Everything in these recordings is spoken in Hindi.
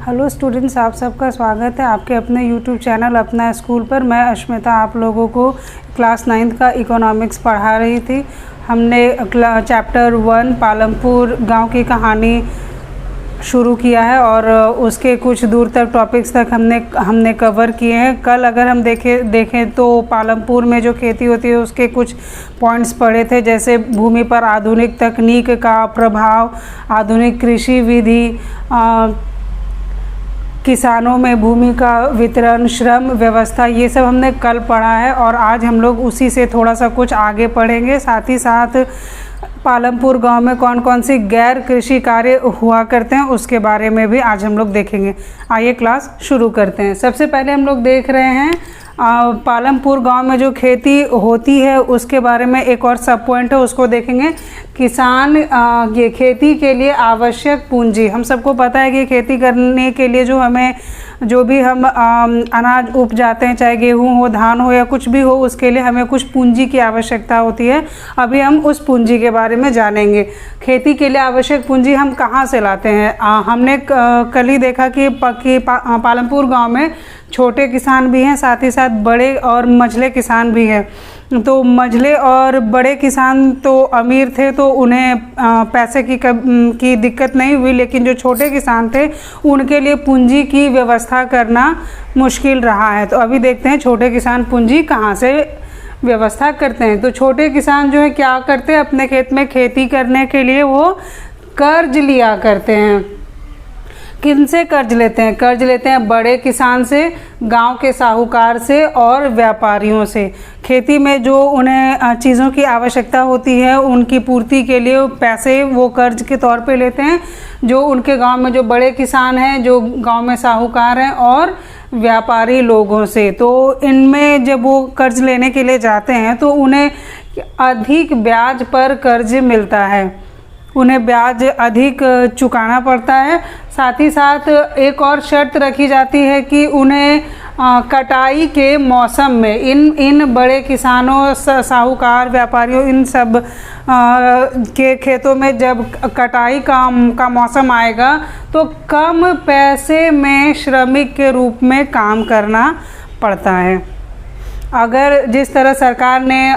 हेलो स्टूडेंट्स, आप सबका स्वागत है आपके अपने यूट्यूब चैनल अपना स्कूल पर। मैं अश्मिता आप लोगों को क्लास 9th का इकोनॉमिक्स पढ़ा रही थी। हमने चैप्टर 1 पालमपुर गांव की कहानी शुरू किया है और उसके कुछ दूर तक टॉपिक्स तक हमने कवर किए हैं। कल अगर हम देखें तो पालमपुर में जो खेती होती है उसके कुछ पॉइंट्स पढ़े थे, जैसे भूमि पर आधुनिक तकनीक का प्रभाव, आधुनिक कृषि विधि, किसानों में भूमि का वितरण, श्रम व्यवस्था, ये सब हमने कल पढ़ा है और आज हम लोग उसी से थोड़ा सा कुछ आगे पढ़ेंगे। साथ ही साथ पालमपुर गांव में कौन कौन सी गैर कृषि कार्य हुआ करते हैं उसके बारे में भी आज हम लोग देखेंगे। आइए क्लास शुरू करते हैं। सबसे पहले हम लोग देख रहे हैं पालमपुर गांव में जो खेती होती है उसके बारे में एक और सब पॉइंट है, उसको देखेंगे। किसान ये खेती के लिए आवश्यक पूंजी, हम सबको पता है कि खेती करने के लिए जो भी हम अनाज उपजाते हैं, चाहे गेहूं हो, धान हो या कुछ भी हो, उसके लिए हमें कुछ पूंजी की आवश्यकता होती है। अभी हम उस पूंजी के बारे में जानेंगे। खेती के लिए आवश्यक पूंजी हम कहाँ से लाते हैं। हमने कल ही देखा कि पालमपुर गांव में छोटे किसान भी हैं, साथ ही साथ बड़े और मझले किसान भी हैं। तो मझले और बड़े किसान तो अमीर थे तो उन्हें पैसे की दिक्कत नहीं हुई, लेकिन जो छोटे किसान थे उनके लिए पूंजी की व्यवस्था करना मुश्किल रहा है। तो अभी देखते हैं छोटे किसान पूंजी कहाँ से व्यवस्था करते हैं। तो छोटे किसान जो है क्या करते हैं, अपने खेत में खेती करने के लिए वो कर्ज लिया करते हैं। किनसे कर्ज लेते हैं? कर्ज लेते हैं बड़े किसान से, गांव के साहूकार से और व्यापारियों से। खेती में जो उन्हें चीज़ों की आवश्यकता होती है उनकी पूर्ति के लिए पैसे वो कर्ज के तौर पे लेते हैं। जो उनके गांव में जो बड़े किसान हैं, जो गांव में साहूकार हैं और व्यापारी लोगों से। तो इनमें जब वो कर्ज लेने के लिए जाते हैं तो उन्हें अधिक ब्याज पर कर्ज मिलता है, उन्हें ब्याज अधिक चुकाना पड़ता है। साथ ही साथ एक और शर्त रखी जाती है कि उन्हें कटाई के मौसम में इन बड़े किसानों, साहूकार, व्यापारियों, इन सब के खेतों में जब कटाई का मौसम आएगा तो कम पैसे में श्रमिक के रूप में काम करना पड़ता है। अगर जिस तरह सरकार ने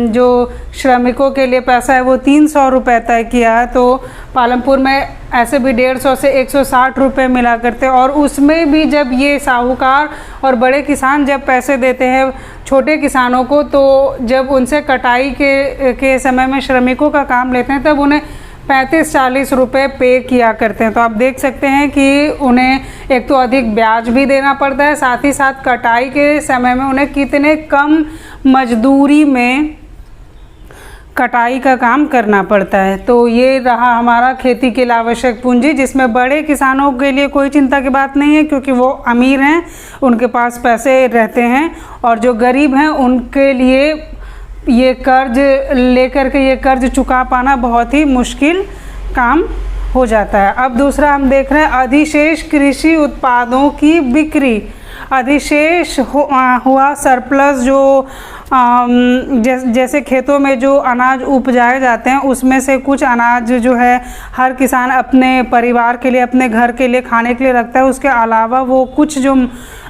जो श्रमिकों के लिए पैसा है वो 300 रुपये तय किया है, तो पालमपुर में ऐसे भी 150 से 160 रुपये मिला करते हैं। और उसमें भी जब ये साहूकार और बड़े किसान जब पैसे देते हैं छोटे किसानों को, तो जब उनसे कटाई के समय में श्रमिकों का काम लेते हैं तब उन्हें 35-40 रुपये पे किया करते हैं। तो आप देख सकते हैं कि उन्हें एक तो अधिक ब्याज भी देना पड़ता है, साथ ही साथ कटाई के समय में उन्हें कितने कम मजदूरी में कटाई का काम करना पड़ता है। तो ये रहा हमारा खेती के लिए आवश्यक पूंजी, जिसमें बड़े किसानों के लिए कोई चिंता की बात नहीं है क्योंकि वो अमीर हैं, उनके पास पैसे रहते हैं। और जो गरीब हैं उनके लिए ये कर्ज लेकर के ये कर्ज चुका पाना बहुत ही मुश्किल काम हो जाता है। अब दूसरा हम देख रहे हैं अधिशेष कृषि उत्पादों की बिक्री। अधिशेष हुआ सरप्लस, जो जैसे खेतों में जो अनाज उपजाए जाते हैं उसमें से कुछ अनाज जो है हर किसान अपने परिवार के लिए, अपने घर के लिए खाने के लिए रखता है। उसके अलावा वो कुछ जो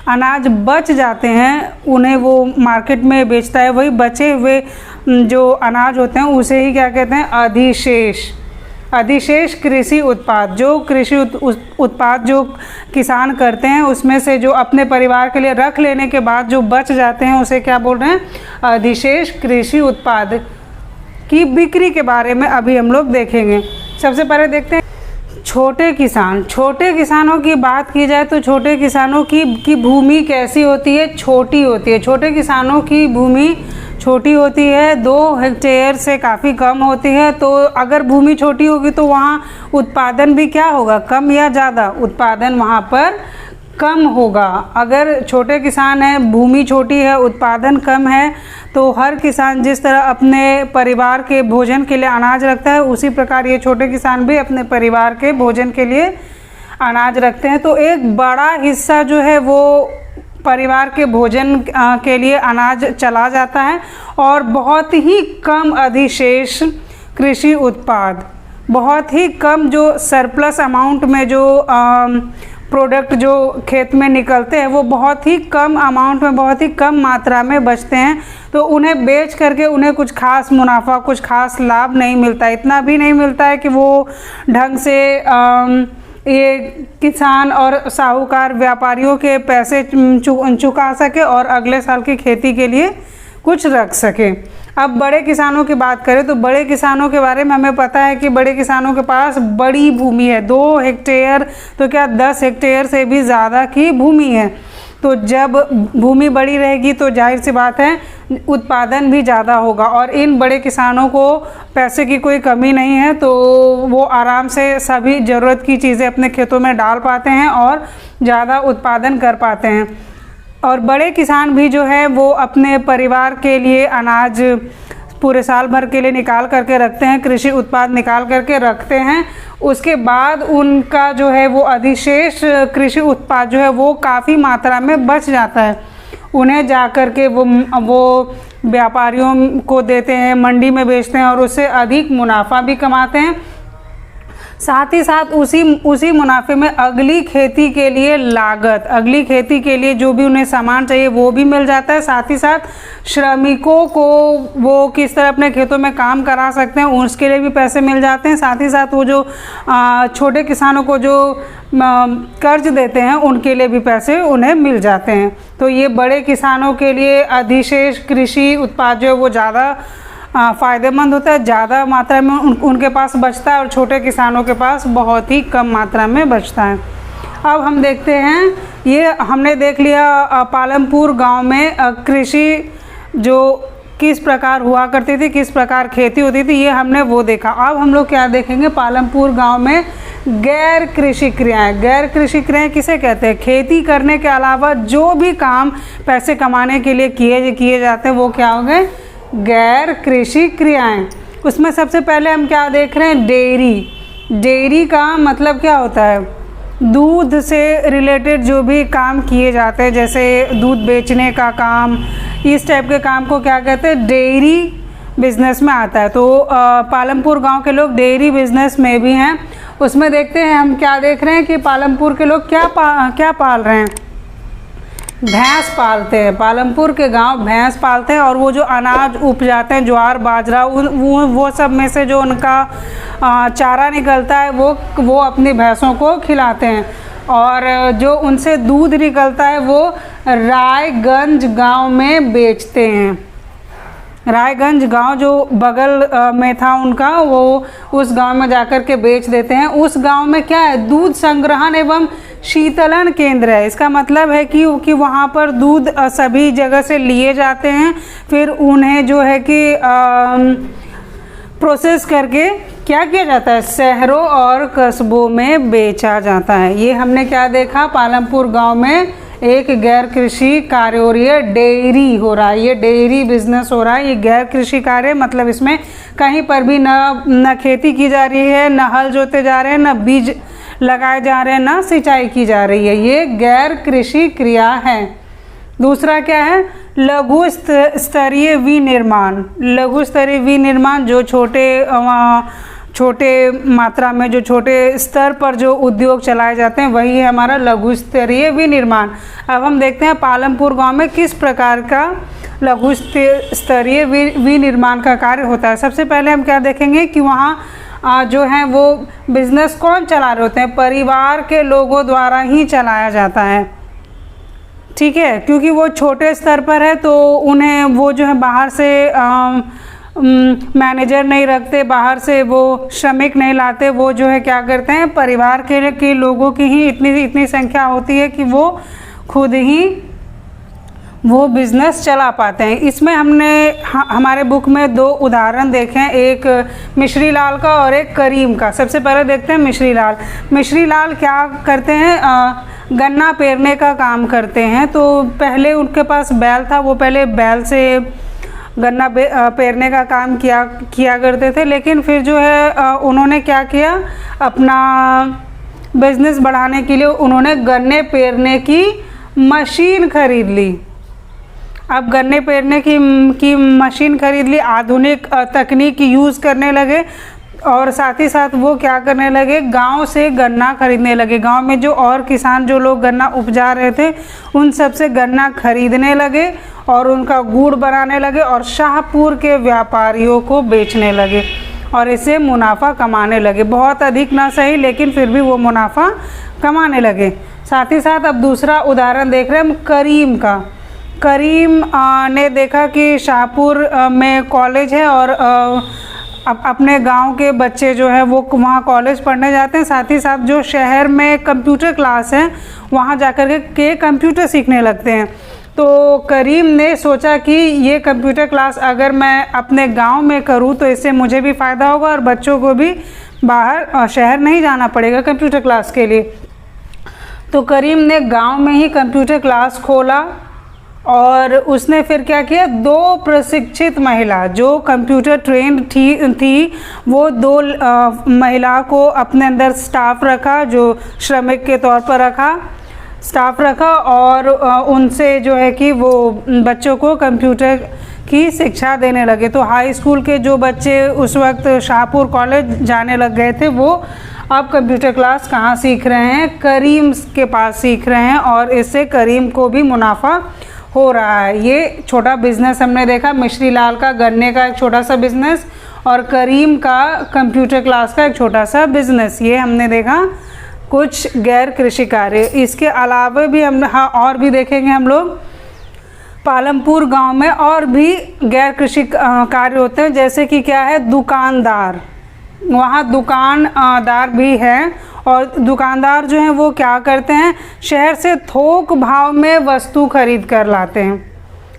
अनाज बच जाते हैं उन्हें वो मार्केट में बेचता है। वही बचे हुए जो अनाज होते हैं उसे ही क्या कहते हैं? अधिशेष। अधिशेष कृषि उत्पाद, जो कृषि उत्पाद जो किसान करते हैं उसमें से जो अपने परिवार के लिए रख लेने के बाद जो बच जाते हैं उसे क्या बोल रहे हैं? अधिशेष कृषि उत्पाद की बिक्री के बारे में अभी हम लोग देखेंगे। सबसे पहले देखते हैं छोटे किसान। छोटे किसानों की बात की जाए तो छोटे किसानों की भूमि कैसी होती है? छोटी होती है। छोटे किसानों की भूमि छोटी होती है, 2 हेक्टेयर से काफ़ी कम होती है। तो अगर भूमि छोटी होगी तो वहाँ उत्पादन भी क्या होगा? कम या ज़्यादा? उत्पादन वहाँ पर कम होगा। अगर छोटे किसान हैं, भूमि छोटी है, उत्पादन कम है, तो हर किसान जिस तरह अपने परिवार के भोजन के लिए अनाज रखता है उसी प्रकार ये छोटे किसान भी अपने परिवार के भोजन के लिए अनाज रखते हैं। तो एक बड़ा हिस्सा जो है वो परिवार के भोजन के लिए अनाज चला जाता है और बहुत ही कम अधिशेष कृषि उत्पाद, बहुत ही कम जो सरप्लस अमाउंट में जो प्रोडक्ट जो खेत में निकलते हैं वो बहुत ही कम अमाउंट में, बहुत ही कम मात्रा में बचते हैं, तो उन्हें बेच करके उन्हें कुछ खास मुनाफा, कुछ खास लाभ नहीं मिलता। इतना भी नहीं मिलता है कि वो ढंग से ये किसान और साहूकार व्यापारियों के पैसे चुका सके और अगले साल की खेती के लिए कुछ रख सके। अब बड़े किसानों की बात करें तो बड़े किसानों के बारे में हमें पता है कि बड़े किसानों के पास बड़ी भूमि है, 2 हेक्टेयर तो क्या 10 हेक्टेयर से भी ज़्यादा की भूमि है। तो जब भूमि बड़ी रहेगी तो जाहिर सी बात है उत्पादन भी ज़्यादा होगा, और इन बड़े किसानों को पैसे की कोई कमी नहीं है, तो वो आराम से सभी ज़रूरत की चीज़ें अपने खेतों में डाल पाते हैं और ज़्यादा उत्पादन कर पाते हैं। और बड़े किसान भी जो है वो अपने परिवार के लिए अनाज पूरे साल भर के लिए निकाल करके रखते हैं, कृषि उत्पाद निकाल करके रखते हैं। उसके बाद उनका जो है वो अधिशेष कृषि उत्पाद जो है वो काफ़ी मात्रा में बच जाता है। उन्हें जा कर के वो व्यापारियों को देते हैं, मंडी में बेचते हैं और उससे अधिक मुनाफा भी कमाते हैं। साथ ही साथ उसी मुनाफे में अगली खेती के लिए लागत, अगली खेती के लिए जो भी उन्हें सामान चाहिए वो भी मिल जाता है। साथ ही साथ श्रमिकों को वो किस तरह अपने खेतों में काम करा सकते हैं उसके लिए भी पैसे मिल जाते हैं। साथ ही साथ वो जो छोटे किसानों को जो कर्ज देते हैं उनके लिए भी पैसे उन्हें मिल जाते हैं। तो ये बड़े किसानों के लिए अधिशेष कृषि उत्पाद जो है वो ज़्यादा फ़ायदेमंद होता है, ज़्यादा मात्रा में उनके पास बचता है, और छोटे किसानों के पास बहुत ही कम मात्रा में बचता है। अब हम देखते हैं, ये हमने देख लिया पालमपुर गांव में कृषि जो किस प्रकार हुआ करती थी, किस प्रकार खेती होती थी, ये हमने वो देखा। अब हम लोग क्या देखेंगे, पालमपुर गांव में गैर कृषि क्रियाएं। गैर कृषि क्रियाएं किसे कहते हैं? खेती करने के अलावा जो भी काम पैसे कमाने के लिए किए जाते हैं वो क्या हो गए? गैर कृषि क्रियाएं। उसमें सबसे पहले हम क्या देख रहे हैं? डेयरी। डेयरी का मतलब क्या होता है? दूध से रिलेटेड जो भी काम किए जाते हैं, जैसे दूध बेचने का काम, इस टाइप के काम को क्या कहते हैं? डेयरी बिजनेस में आता है। तो पालमपुर गांव के लोग डेयरी बिजनेस में भी हैं। उसमें देखते हैं हम क्या देख रहे हैं कि पालमपुर के लोग क्या पाल रहे हैं? भैंस पालते हैं। पालमपुर के गांव भैंस पालते हैं, और वो जो अनाज उपजाते हैं, ज्वार बाजरा, वो सब में से जो उनका चारा निकलता है वो अपनी भैंसों को खिलाते हैं। और जो उनसे दूध निकलता है वो रायगंज गांव में बेचते हैं। रायगंज गांव जो बगल में था उनका, वो उस गांव में जाकर के बेच देते हैं। उस गांव में क्या है? दूध संग्रहण एवं शीतलन केंद्र है। इसका मतलब है कि वहाँ पर दूध सभी जगह से लिए जाते हैं, फिर उन्हें जो है कि प्रोसेस करके क्या किया जाता है? शहरों और कस्बों में बेचा जाता है। ये हमने क्या देखा? पालमपुर गांव में एक गैर कृषि कार्य हो रही है, डेयरी हो रहा है, ये डेयरी बिजनेस हो रहा है। ये गैर कृषि कार्य मतलब इसमें कहीं पर भी न खेती की जा रही है, न हल जोते जा रहे हैं, न बीज लगाए जा रहे हैं, न सिंचाई की जा रही है। ये गैर कृषि क्रिया है। दूसरा क्या है? लघु स्तरीय विनिर्माण। लघु स्तरीय विनिर्माण जो छोटे मात्रा में, जो छोटे स्तर पर जो उद्योग चलाए जाते हैं, वही है हमारा लघु स्तरीय विनिर्माण। अब हम देखते हैं पालमपुर गांव में किस प्रकार का लघु स्तरीय विनिर्माण का कार्य होता है। सबसे पहले हम क्या देखेंगे कि वहाँ जो है वो बिजनेस कौन चला रहे होते हैं? परिवार के लोगों द्वारा ही चलाया जाता है, ठीक है, क्योंकि वो छोटे स्तर पर है, तो उन्हें वो जो है बाहर से मैनेजर नहीं रखते, बाहर से वो श्रमिक नहीं लाते। वो जो है क्या करते हैं? परिवार के लोगों की ही इतनी संख्या होती है कि वो खुद ही वो बिज़नेस चला पाते हैं। इसमें हमने हमारे बुक में 2 उदाहरण देखे हैं, एक मिश्री लाल का और एक करीम का। सबसे पहले देखते हैं मिश्री लाल। मिश्री लाल क्या करते हैं? गन्ना पेरने का काम करते हैं। तो पहले उनके पास बैल था, वो पहले बैल से गन्ना पेरने का काम किया करते थे, लेकिन फिर जो है उन्होंने क्या किया? अपना बिजनेस बढ़ाने के लिए उन्होंने गन्ने पेरने की मशीन खरीद ली। अब गन्ने पेरने की मशीन खरीद ली, आधुनिक तकनीक यूज़ करने लगे। और साथ ही साथ वो क्या करने लगे, गांव से गन्ना खरीदने लगे। गांव में जो और किसान जो लोग गन्ना उपजा रहे थे उन सब से गन्ना खरीदने लगे और उनका गुड़ बनाने लगे और शाहपुर के व्यापारियों को बेचने लगे और इससे मुनाफा कमाने लगे। बहुत अधिक ना सही, लेकिन फिर भी वो मुनाफा कमाने लगे। साथ ही साथ अब दूसरा उदाहरण देख रहे हैं हम करीम का। करीम ने देखा कि शाहपुर में कॉलेज है और अपने गांव के बच्चे जो है वो वहाँ कॉलेज पढ़ने जाते हैं। साथ ही साथ जो शहर में कंप्यूटर क्लास है वहाँ जाकर के कंप्यूटर सीखने लगते हैं। तो करीम ने सोचा कि ये कंप्यूटर क्लास अगर मैं अपने गांव में करूँ तो इससे मुझे भी फ़ायदा होगा और बच्चों को भी बाहर शहर नहीं जाना पड़ेगा कंप्यूटर क्लास के लिए। तो करीम ने गांव में ही कंप्यूटर क्लास खोला और उसने फिर क्या किया, 2 प्रशिक्षित महिला जो कंप्यूटर ट्रेंड थी वो 2 महिला को अपने अंदर स्टाफ रखा, जो श्रमिक के तौर पर स्टाफ रखा और उनसे जो है कि वो बच्चों को कंप्यूटर की शिक्षा देने लगे। तो हाई स्कूल के जो बच्चे उस वक्त शाहपुर कॉलेज जाने लग गए थे वो अब कंप्यूटर क्लास कहाँ सीख रहे हैं, करीम के पास सीख रहे हैं और इससे करीम को भी मुनाफा हो रहा है। ये छोटा बिजनेस हमने देखा, मिश्री लाल का गन्ने का एक छोटा सा बिजनेस और करीम का कंप्यूटर क्लास का एक छोटा सा बिजनेस, ये हमने देखा कुछ गैर कृषि कार्य। इसके अलावा भी हम और भी देखेंगे हम लोग। पालमपुर गांव में और भी गैर कृषि कार्य होते हैं, जैसे कि क्या है, दुकानदार। वहाँ दुकानदार भी है और दुकानदार जो हैं वो क्या करते हैं, शहर से थोक भाव में वस्तु खरीद कर लाते हैं।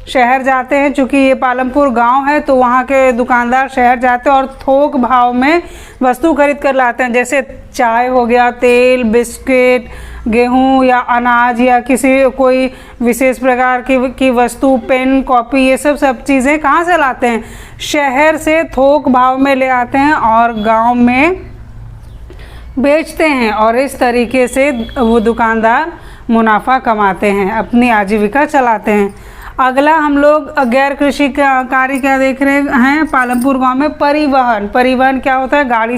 शहर जाते हैं, चूँकि ये पालमपुर गांव है तो वहाँ के दुकानदार शहर जाते हैं और थोक भाव में वस्तु खरीद कर लाते हैं। जैसे चाय हो गया, तेल, बिस्किट, गेहूं या अनाज या कोई विशेष प्रकार की वस्तु, पेन, कॉपी, ये सब चीज़ें कहाँ से लाते हैं, शहर से थोक भाव में ले आते हैं और गांव में बेचते हैं और इस तरीके से वो दुकानदार मुनाफा कमाते हैं, अपनी आजीविका चलाते हैं। अगला हम लोग गैर कृषि कार्य क्या देख रहे हैं पालमपुर गांव में, परिवहन क्या होता है, गाड़ी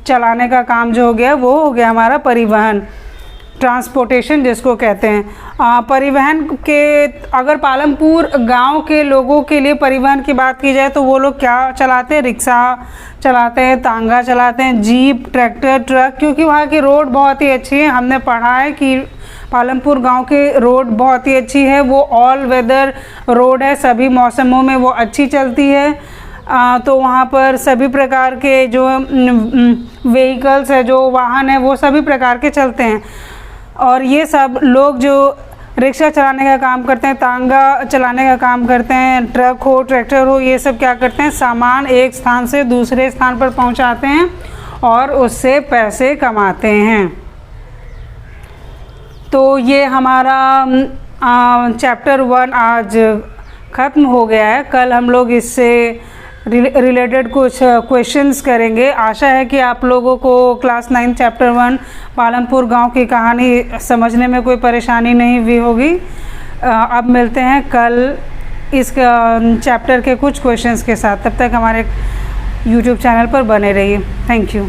चलाने का काम जो हो गया वो हो गया हमारा परिवहन, ट्रांसपोर्टेशन जिसको कहते हैं। परिवहन के अगर पालमपुर गांव के लोगों के लिए परिवहन की बात की जाए तो वो लोग क्या चलाते हैं, रिक्शा चलाते हैं, तांगा चलाते हैं, जीप, ट्रैक्टर, ट्रक, क्योंकि वहाँ की रोड बहुत ही अच्छी है। हमने पढ़ा है कि पालमपुर गांव के रोड बहुत ही अच्छी है, वो ऑल वेदर रोड है, सभी मौसमों में वो अच्छी चलती है। तो वहाँ पर सभी प्रकार के जो व्हीकल्स है, जो वाहन है, वो सभी प्रकार के चलते हैं। और ये सब लोग जो रिक्शा चलाने का काम करते हैं, तांगा चलाने का काम करते हैं, ट्रक हो, ट्रैक्टर हो, ये सब क्या करते हैं, सामान एक स्थान से दूसरे स्थान पर पहुँचाते हैं और उससे पैसे कमाते हैं। तो ये हमारा चैप्टर 1 आज ख़त्म हो गया है। कल हम लोग इससे रिलेटेड कुछ क्वेश्चंस करेंगे। आशा है कि आप लोगों को क्लास 9 चैप्टर 1 पालमपुर गांव की कहानी समझने में कोई परेशानी नहीं हुई होगी। अब मिलते हैं कल इस चैप्टर के कुछ क्वेश्चंस के साथ। तब तक हमारे YouTube चैनल पर बने रहिए। Thank you.